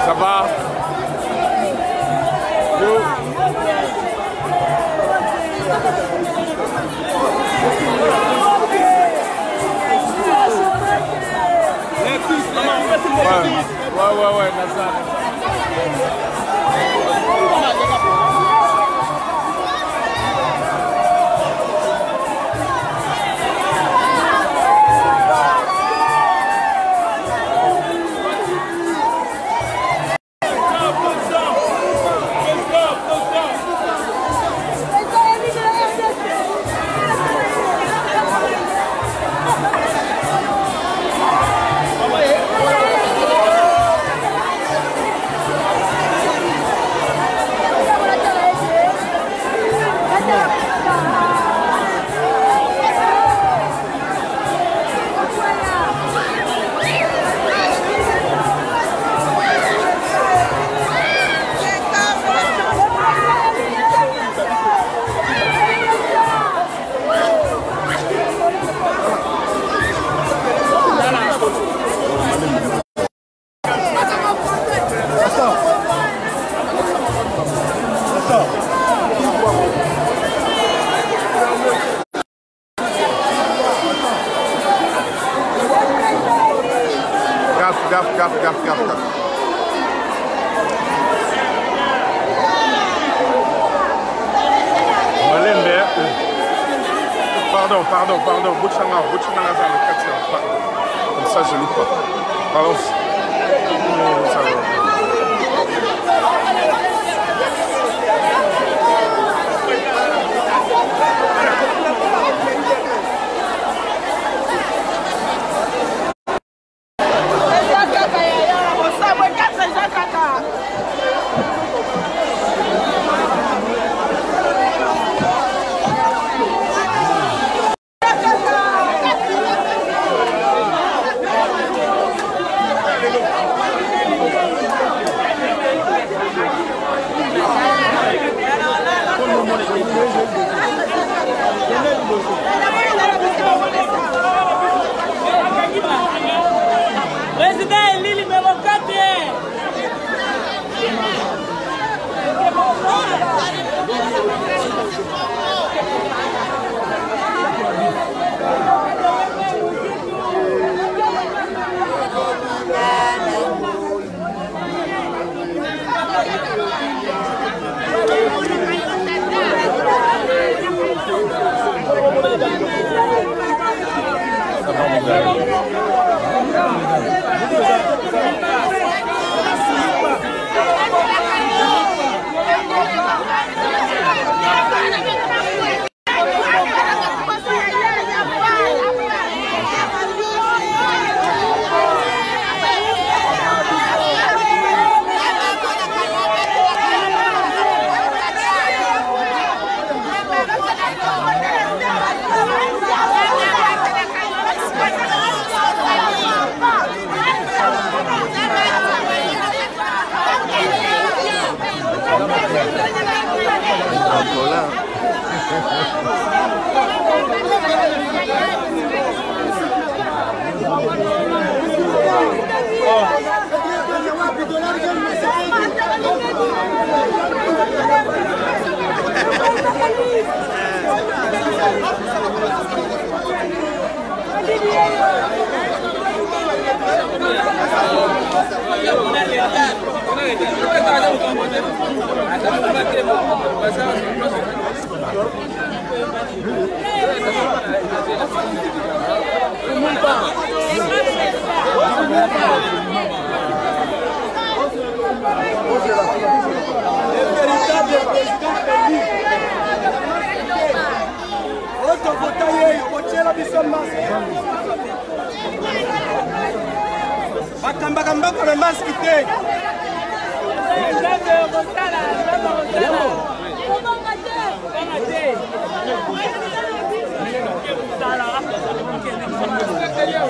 Ça va? Yo. Ouais, Nazar. Gaffe. Pardon, Boutchanga, le 400, pardon. Comme ça, je loupe pas. Pardon. Ça va.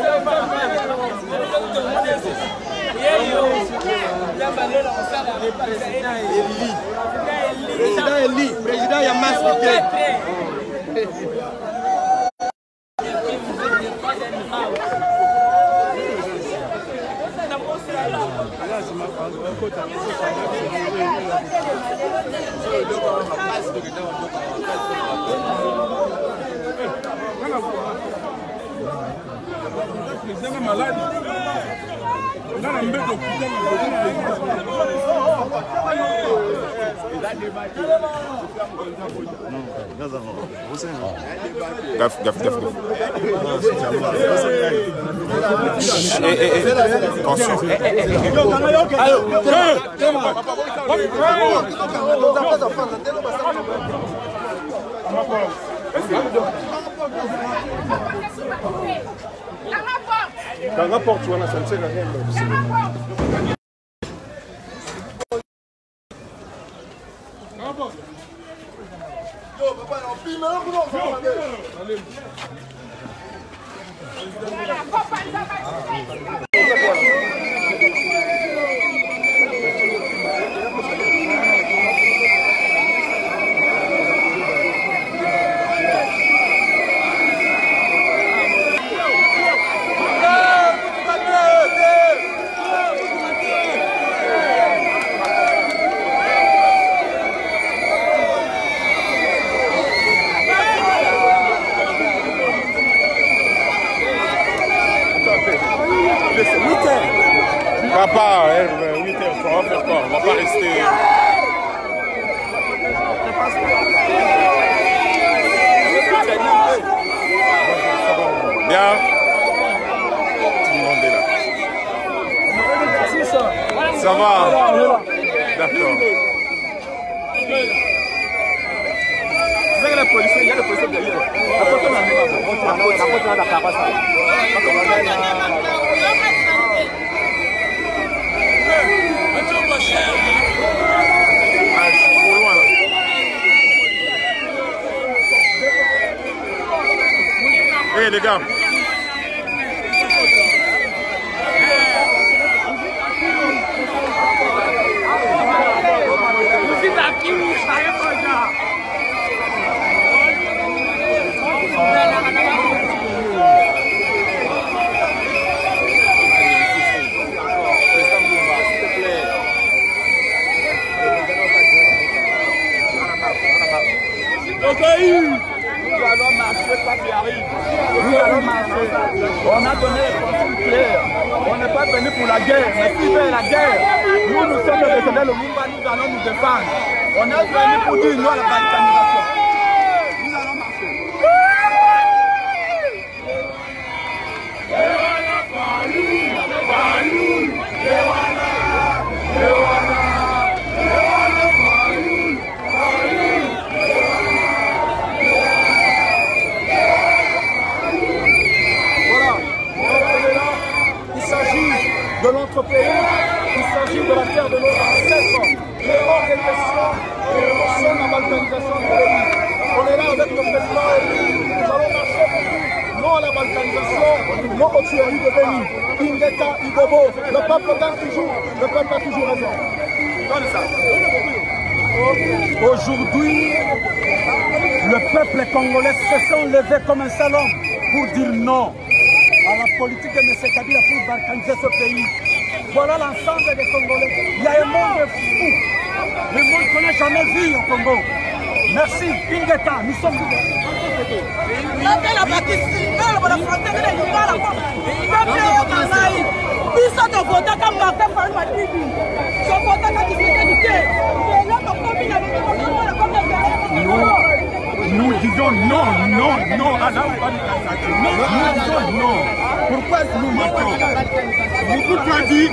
Thank you. Président Eli. Président Yamas Mité. Président malade. Gaffe. Attention. Dans la porte, tu vois, la santé, la rien. Papa, 8 heures, on va faire quoi? On va pas rester. Bien. Tout le monde est là. Ça va? D'accord. Il y a le policier derrière. Hey les gars. On a donné les consignes claires. On n'est pas venu pour la guerre. Mais si c'est la guerre, nous sommes les descendants de Lumumba, nous allons nous défendre. On est venu pour dire non à la balkanisation. Nous allons marcher. De notre pays, il s'agit de la terre de nos ancêtres. Il est hors des questions de la balkanisation du pays. On est là avec le président Eli. Nous allons marcher pour lui. Non à la balkanisation, non aux tueries de pays. Ingeta, Igobo, le peuple gagne toujours, le peuple a toujours raison. Aujourd'hui, le peuple congolais se sont levés comme un seul homme pour dire non à la politique de M. Kabila pour balkaniser ce pays. Voilà l'ensemble des Congolais. Il y a un monde fou. Le monde qu'on n'a jamais vu au Congo. Merci, Ingeta, nous sommes Nous disons non à la balkanisation. Nous disons non. Pourquoi nous marchons? Beaucoup ont dit,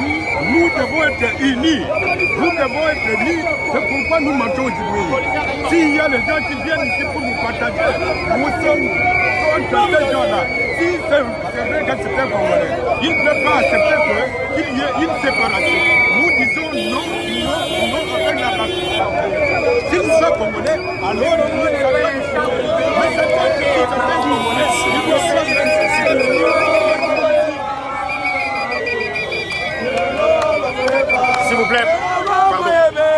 nous devons être unis. Nous devons être unis. C'est pourquoi nous marchons aujourd'hui. S'il y a des gens qui viennent ici pour nous partager, nous sommes contre ces gens-là. Si c'est vrai que c'est un Congolais, il ne peut pas accepter qu'il y ait une séparation. Nous disons non avec la balkanisation. S'ils sont Congolais, alors nous sommes mais c'est pas que s'il vous plaît, pardon.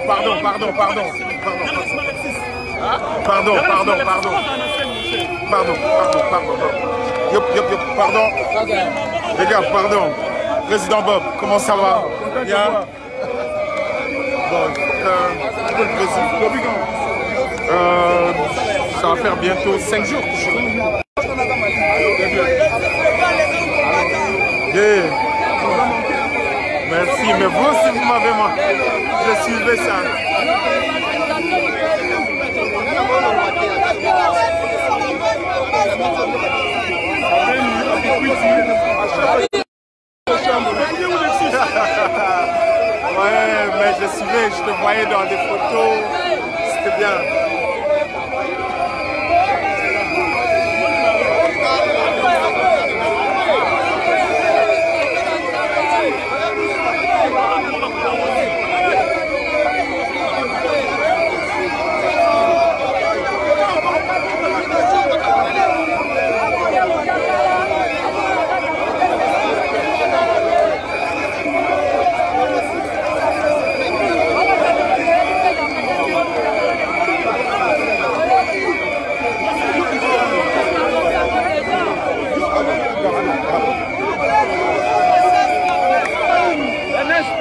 Pardon. Pardon. Les gars, pardon. Président Bob, comment ça va? Bien. Bon, ça va faire bientôt 5 jours que je suis là. Yeah. Merci, mais vous aussi vous m'avez manqué. Je suivais ça. Ouais, mais je suivais, je te voyais dans des photos. C'était bien.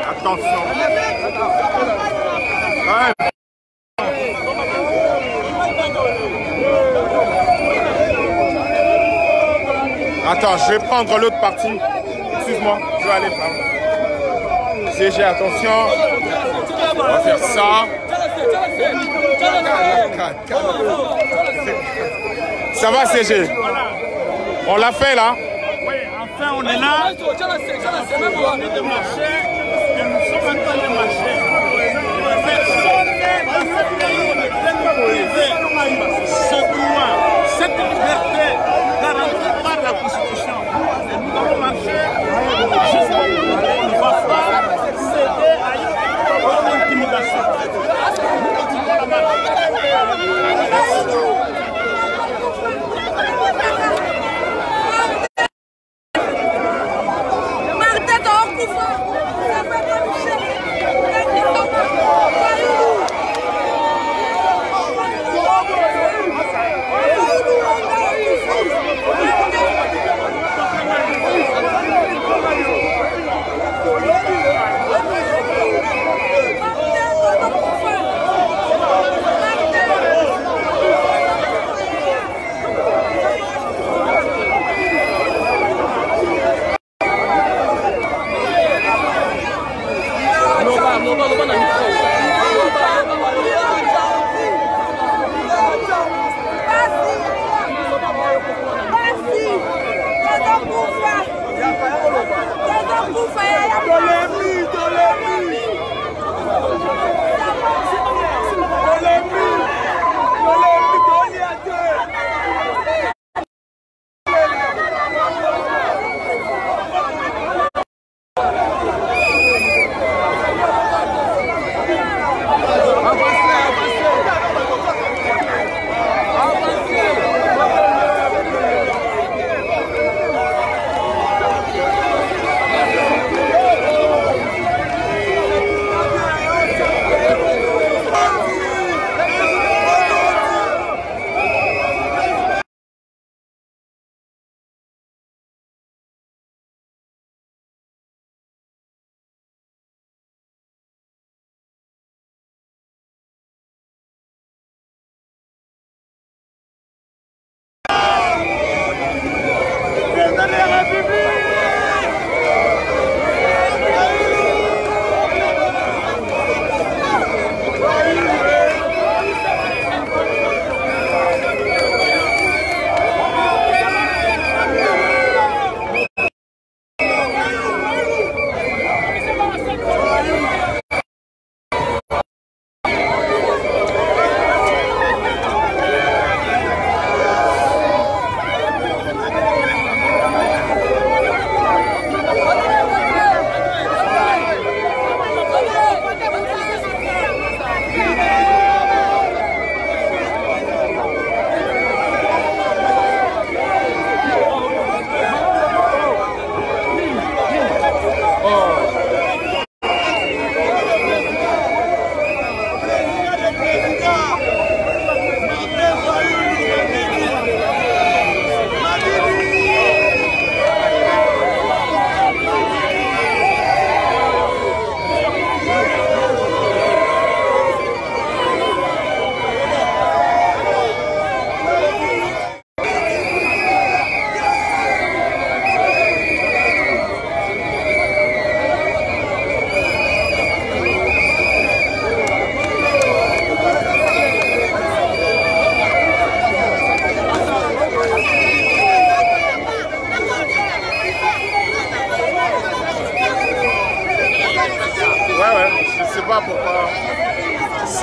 Attention. Ouais. Attends, je vais prendre l'autre partie. Excuse-moi, je vais aller par là. CG, attention. On va faire ça. Ça va, CG? On l'a fait là? Oui, enfin on est là. On est de marcher et nous sommes en train de marcher. Personne dans ce pays ne peut priver ce droit, cette liberté garantie par la Constitution. Et nous allons marcher jusqu'au bout. On ne va pas céder à une intimidation. Nous continuons la marche.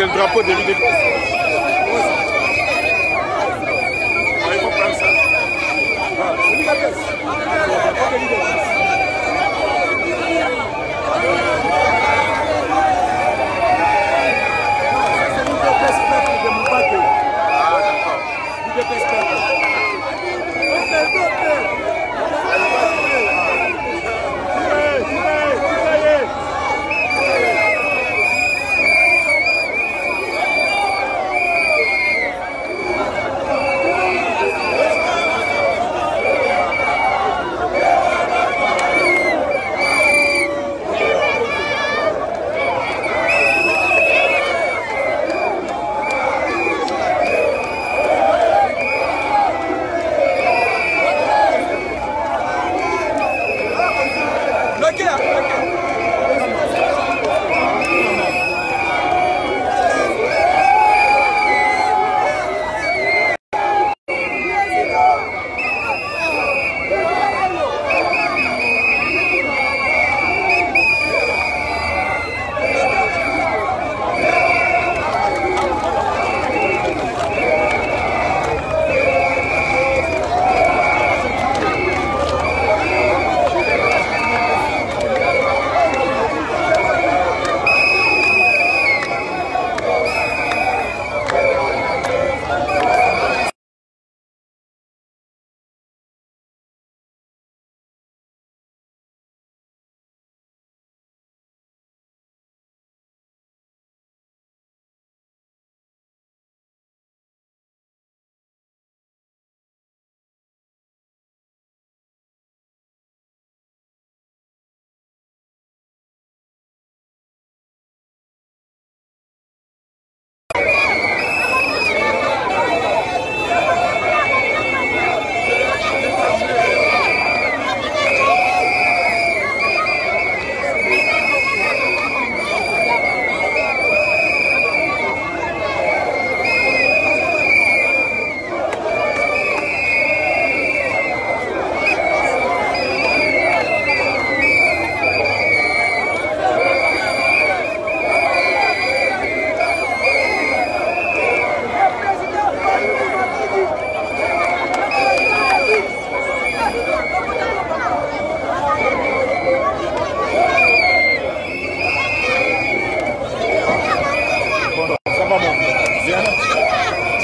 C'est le drapeau de l'UDPS. Il faut prendre ça.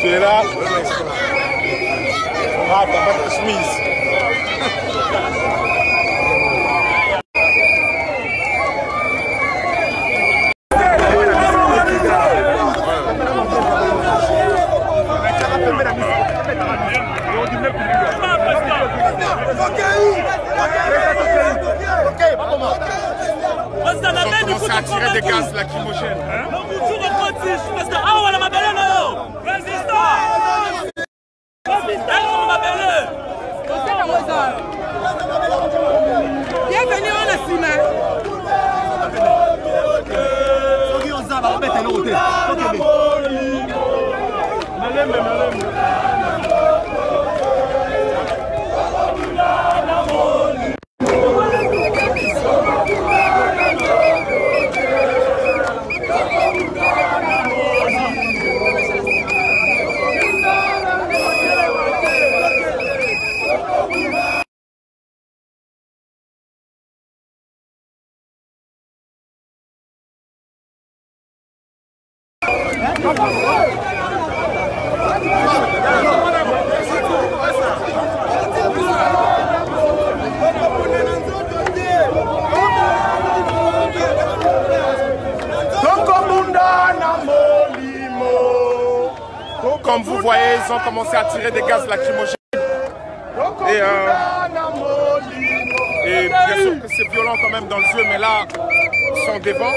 Tu es là? Ah, t'as pas de chemise. Ils ont commencé à tirer des gaz lacrymogènes. Bienvenue en Assima. Comme vous voyez, ils ont commencé à tirer des gaz lacrymogènes. Et bien sûr que c'est violent quand même dans le jeu, mais là, ils sont devant.